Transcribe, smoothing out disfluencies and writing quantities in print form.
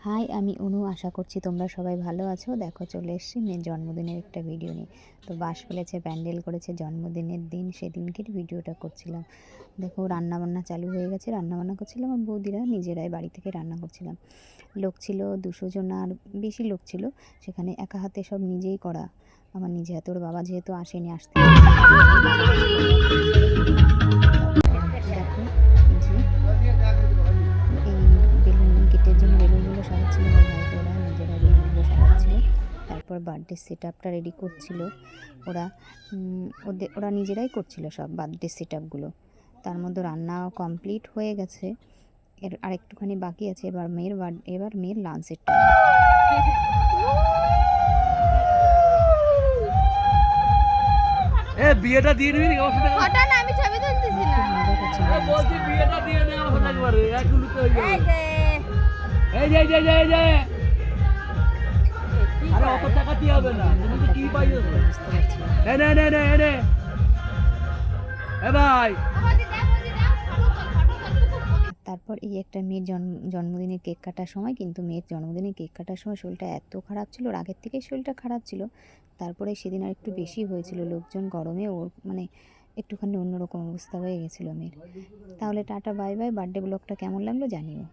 High, আমি অনু। আশা করছি তোমরা সবাই ভালো আছো। দেখো, চলে এসেছি মেয়ের জন্মদিনের একটা ভিডিও নিয়ে। তো বাঁশ ফেলেছে, প্যান্ডেল করেছে জন্মদিনের দিন, সেদিনকের ভিডিওটা করছিলাম। দেখো, রান্নাবান্না চালু হয়ে গেছে। রান্নাবান্না করছিলাম আর বৌদিরা নিজেরাই বাড়ি থেকে রান্না করছিলাম। লোক ছিল 200 জন, আর বেশি লোক ছিল। সেখানে একা হাতে সব নিজেই করা। আমার নিজে হাতে, ওর বাবা যেহেতু আসেনি, আসতে দেখো যে এই বেলুন, গেটের জন্য বেলুনগুলো সাজাচ্ছিল আমার ভাইকে, ওরা নিজেরা বেলুনগুলো সাজাচ্ছিল। তারপর বার্থডে সেট আপটা রেডি করছিল ওরা। ওরা নিজেরাই করছিল সব বার্থডে সেট আপগুলো। তার মধ্যে রান্নাও কমপ্লিট হয়ে গেছে, এর আরেকটুখানি বাকি আছে। এবার মেয়ের লাঞ্চের টাইম। বিয়েটা দিয়ে নিবি ফটো না, আমি ছবি তুলতেছি না। মজা করছিল। বলছি বিয়েটা দিয়ে নে আমার একবারে একলুতে হয়ে যাবে। এই যে আরে অত টাকা দিয়ে হবে না, তুমি তো কি পাইছো? বুঝতে পারছি না। এনে এ ভাই, তারপর এই একটা মেয়ের জন্মদিনের কেক কাটার সময়, কিন্তু মেয়ের জন্মদিনে কেক কাটার সময় শরীরটা এত খারাপ ছিল, ওর আগের থেকেই শরীরটা খারাপ ছিল। তারপরে সেদিন আর একটু বেশি হয়েছিল, লোকজন গরমে ওর মানে একটুখানি অন্যরকম অবস্থা হয়ে গেছিলো মেয়ের। তাহলে টাটা, বাই বাই। বার্থডে ব্লগটা কেমন লাগলো জানিও।